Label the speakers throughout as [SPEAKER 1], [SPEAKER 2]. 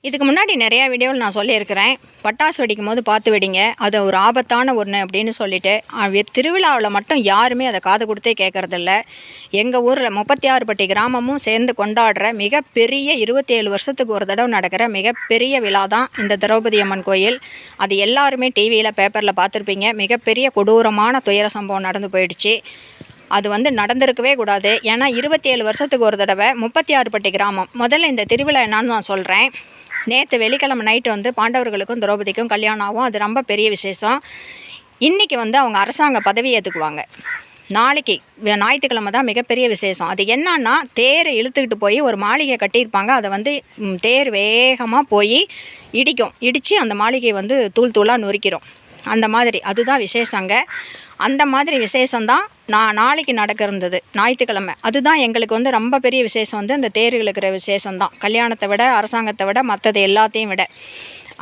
[SPEAKER 1] இதுக்கு முன்னாடி நிறையா வீடியோவில் நான் சொல்லியிருக்கிறேன், பட்டாசு வெடிக்கும் போது பார்த்து வெடிங்க, அது ஒரு ஆபத்தான ஒன்று அப்படின்னு சொல்லிட்டு. திருவிழாவில் மட்டும் யாருமே அதை காது கொடுத்தே கேட்குறதில்ல. எங்கள் ஊரில் 36 பட்டி கிராமமும் சேர்ந்து கொண்டாடுற மிகப்பெரிய 27 வருஷத்துக்கு ஒரு தடவை நடக்கிற மிகப்பெரிய விழா தான் இந்த திரௌபதி அம்மன் கோயில். அது எல்லாருமே டிவியில் பேப்பரில் பார்த்துருப்பீங்க. மிகப்பெரிய கொடூரமான துயர சம்பவம் நடந்து போயிடுச்சு. அது நடந்திருக்கவே கூடாது. ஏன்னா 27 வருஷத்துக்கு ஒரு தடவை 36 பட்டி கிராமம். முதல்ல இந்த திருவிழா என்னான்னு நான் சொல்கிறேன். நேற்று வெள்ளிக்கிழமை நைட்டு பாண்டவர்களுக்கும் திரௌபதிக்கும் கல்யாணம் ஆகும். அது ரொம்ப பெரிய விசேஷம். இன்றைக்கி அவங்க அரசாங்க பதவி ஏற்றுக்குவாங்க. நாளைக்கு ஞாயிற்றுக்கிழமை தான் மிகப்பெரிய விசேஷம். அது என்னன்னா, தேர் இழுத்துக்கிட்டு போய் ஒரு மாளிகை கட்டியிருப்பாங்க. அதை தேர் வேகமாக போய் இடித்து அந்த மாளிகையை தூள் தூளாக நொறுக்கிறோம். அந்த மாதிரி அதுதான் விசேஷங்க. அந்த மாதிரி விசேஷந்தான் நாளைக்கு நடக்க இருந்தது, ஞாயிற்றுக்கிழமை. அதுதான் எங்களுக்கு ரொம்ப பெரிய விசேஷம். அந்த தேர்கள் இருக்கிற விசேஷந்தான், கல்யாணத்தை விட, அரசாங்கத்தை விட, மற்றது எல்லாத்தையும் விட.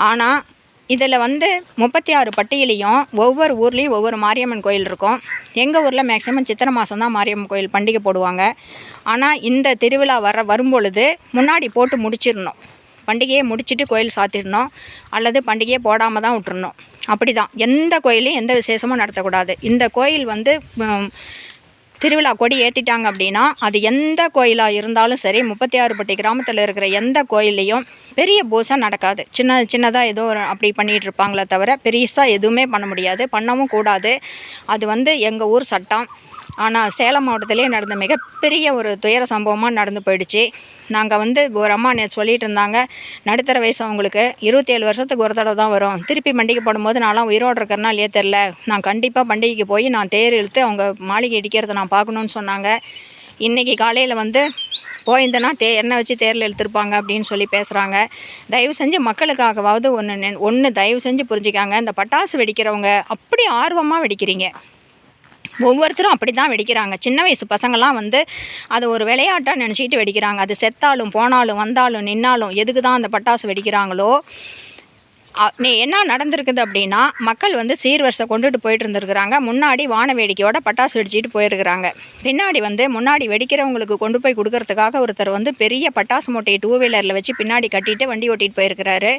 [SPEAKER 1] ஆனால் இதில் 36 பட்டியிலையும் ஒவ்வொரு ஊர்லேயும் ஒவ்வொரு மாரியம்மன் கோயில் இருக்கும். எங்கள் ஊரில் மேக்ஸிமம் சித்திரை மாதம் தான் மாரியம்மன் கோயில் பண்டிகை போடுவாங்க. ஆனால் இந்த திருவிழா வரும்பொழுது முன்னாடி போட்டு முடிச்சிடணும். பண்டிகையை முடிச்சுட்டு கோயில் சாத்திடணும், அல்லது பண்டிகையை போடாமல் தான் விட்டுறணும். அப்படி தான் எந்த கோயிலையும் எந்த விசேஷமும் நடத்தக்கூடாது. இந்த கோயில் திருவிழா கொடி ஏற்றிட்டாங்க அப்படின்னா, அது எந்த கோயிலாக இருந்தாலும் சரி, 36 பட்டி கிராமத்தில் இருக்கிற எந்த கோயில்லையும் பெரிய பூசை நடக்காது. சின்னதாக ஏதோ அப்படி பண்ணிகிட்டு இருப்பாங்களே தவிர பெருசாக எதுவுமே பண்ண முடியாது, பண்ணவும் கூடாது. அது எங்கள் ஊர் சட்டம். ஆனால் சேலம் மாவட்டத்திலே நடந்த மிகப்பெரிய ஒரு துயர சம்பவமாக நடந்து போயிடுச்சு. நாங்கள் ஒரு அம்மா நேற்று சொல்லிகிட்டு இருந்தாங்க, நடுத்தர வயசு அவங்களுக்கு 27 வருஷத்துக்கு ஒரு தடவை தான் வரும். திருப்பி பண்டிகை போடும்போது நான்லாம் உயிரோடு இருக்கிறேன்னா இல்லையே தெரில, நான் கண்டிப்பாக பண்டிகைக்கு போய் நான் தேர் இழுத்து அவங்க மாளிகை இடிக்கிறத நான் பார்க்கணுன்னு சொன்னாங்க. இன்றைக்கி காலையில் போயிருந்தேன்னா எண்ணெய் வச்சு தேரில் இழுத்துருப்பாங்க அப்படின்னு சொல்லி பேசுகிறாங்க. தயவு செஞ்சு மக்களுக்காகவாவது ஒன்று தயவு செஞ்சு புரிஞ்சுக்காங்க. இந்த பட்டாசு வெடிக்கிறவங்க அப்படி ஆர்வமாக வெடிக்கிறீங்க. ஒவ்வொருத்தரும் அப்படி தான் வெடிக்கிறாங்க. சின்ன வயசு பசங்கள்லாம் அதை ஒரு விளையாட்டாக நினச்சிக்கிட்டு வெடிக்கிறாங்க. அது செத்தாலும் போனாலும் வந்தாலும் நின்னாலும் எதுக்கு தான் அந்த பட்டாசு வெடிக்கிறாங்களோ. என்ன நடந்திருக்குது அப்படின்னா, மக்கள் சீர்வரிசை கொண்டுட்டு போயிட்டு இருந்துருக்குறாங்க. முன்னாடி வான வேடிக்கையோட பட்டாசு வெடிச்சிட்டு போயிருக்கிறாங்க. பின்னாடி முன்னாடி வெடிக்கிறவங்களுக்கு கொண்டு போய் கொடுக்கறதுக்காக ஒருத்தர் பெரிய பட்டாசு மூட்டையை 2 வீலரில் வச்சு பின்னாடி கட்டிட்டு வண்டி ஓட்டிகிட்டு போயிருக்கிறாரு.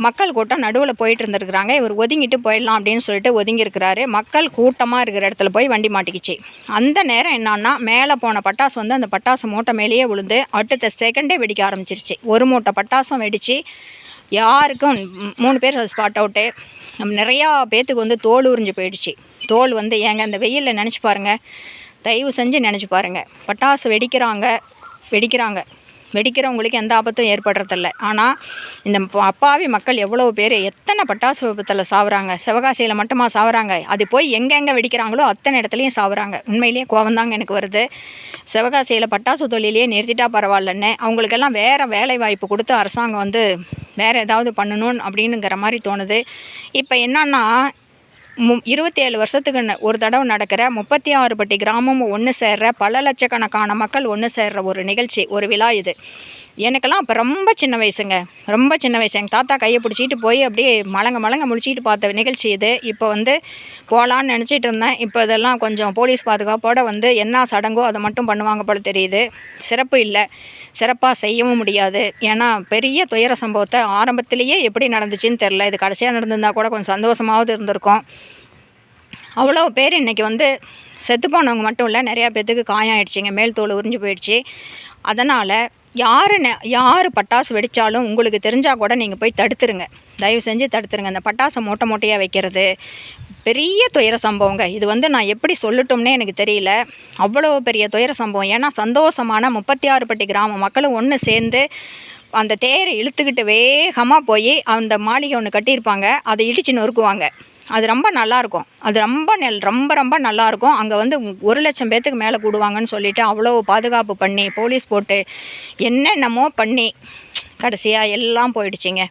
[SPEAKER 1] மக்கள் கூட்டம் நடுவில் போயிட்டு இருந்துருக்குறாங்க. இவர் ஒதுங்கிட்டு போயிடலாம் அப்படின்னு சொல்லிட்டு ஒதுங்கியிருக்கிறாரு. மக்கள் கூட்டமாக இருக்கிற இடத்துல போய் வண்டி மாட்டிக்கிச்சு. அந்த நேரம் என்னன்னா, மேலே போன பட்டாசு அந்த பட்டாசு மூட்டை மேலேயே விழுந்து அடுத்த செகண்டே வெடிக்க ஆரம்பிச்சிருச்சு. ஒரு மூட்டை பட்டாசும் வெடித்து யாருக்கும் 3 பேர் ஸ்பாட் அவுட்டு. நிறையா பேத்துக்கு தோல் உறிஞ்சு போயிடுச்சு. தோல் ஏங்க அந்த வெயிலில் நினச்சி பாருங்கள், தயவு செஞ்சு நினச்சி பாருங்கள். பட்டாசு வெடிக்கிறவங்களுக்கு எந்த ஆபத்தும் ஏற்படுறதில்ல. ஆனால் இந்த அப்பாவி மக்கள் எவ்வளோ பேர் எத்தனை பட்டாசு விபத்தில் சாவுறாங்க. சிவகாசியில் மட்டுமா சாவுறாங்க? அது போய் எங்கெங்கே வெடிக்கிறாங்களோ அத்தனை இடத்துலையும் சாவுறாங்க. உண்மையிலேயே கோவம்தாங்க எனக்கு வருது. சிவகாசியில் பட்டாசு தொழிலையே நிறுத்திட்டா பரவாயில்லன்னு, அவங்களுக்கெல்லாம் வேறு வேலை வாய்ப்பு கொடுத்து அரசாங்கம் வேறு ஏதாவது பண்ணணும் அப்படின்னுங்கிற மாதிரி தோணுது. இப்போ என்னன்னா, 27 வருஷத்துக்கு ஒரு தடவை நடக்கிற 36 பட்டி கிராமமும் ஒன்று சேர்ற, பல லட்சக்கணக்கான மக்கள் ஒன்று சேர்ற ஒரு நிகழ்ச்சி, ஒரு விழா இது. எனக்கெல்லாம் அப்போ ரொம்ப சின்ன வயசுங்க, ரொம்ப சின்ன வயசு. எங்கள் தாத்தா கையை பிடிச்சிட்டு போய் அப்படியே மலங்க முழிச்சிட்டு பார்த்த நிகழ்ச்சி இது. இப்போ போகலான்னு நினச்சிட்டு இருந்தேன். இப்போ இதெல்லாம் கொஞ்சம் போலீஸ் பாதுகாப்போடு என்ன சடங்கோ அதை மட்டும் பண்ணுவாங்க போல தெரியுது. சிறப்பு இல்லை, சிறப்பாக செய்யவும் முடியாது. ஏன்னா பெரிய துயர சம்பவத்தை ஆரம்பத்திலேயே எப்படி நடந்துச்சுன்னு தெரில. இது கடைசியாக நடந்திருந்தால் கூட கொஞ்சம் சந்தோஷமாவது இருந்திருக்கும். அவ்வளோ பேர் இன்றைக்கி செத்து போனவங்க மட்டும் இல்லை, நிறையா பேர்த்துக்கு காயம் ஆயிடுச்சிங்க, மேல் தோல் உறிஞ்சு போயிடுச்சு. அதனால் யார் பட்டாசு வெடித்தாலும் உங்களுக்கு தெரிஞ்சால் கூட நீங்கள் போய் தடுத்துருங்க, தயவு செஞ்சு தடுத்துருங்க. அந்த பட்டாசை மூட்டையாக வைக்கிறது பெரிய துயர சம்பவங்க. இது நான் எப்படி சொல்லட்டும்னே எனக்கு தெரியல. அவ்வளோ பெரிய துயர சம்பவம். ஏன்னா சந்தோஷமான 36 பட்டி கிராம மக்களும் ஒன்று சேர்ந்து அந்த தேரை இழுத்துக்கிட்டு வேகமாக போய் அந்த மாளிகை ஒன்று கட்டியிருப்பாங்க, அதை இடித்து நொறுக்குவாங்க. அது ரொம்ப நல்லாயிருக்கும். அது ரொம்ப நல்லாயிருக்கும். அங்கே 1,00,000 பேர்த்துக்கு மேலே கூடுவாங்கன்னு சொல்லிவிட்டு அவ்வளோ பாதுகாப்பு பண்ணி போலீஸ் போட்டு என்னென்னமோ பண்ணி கடைசியாக எல்லாம் போயிடுச்சிங்க.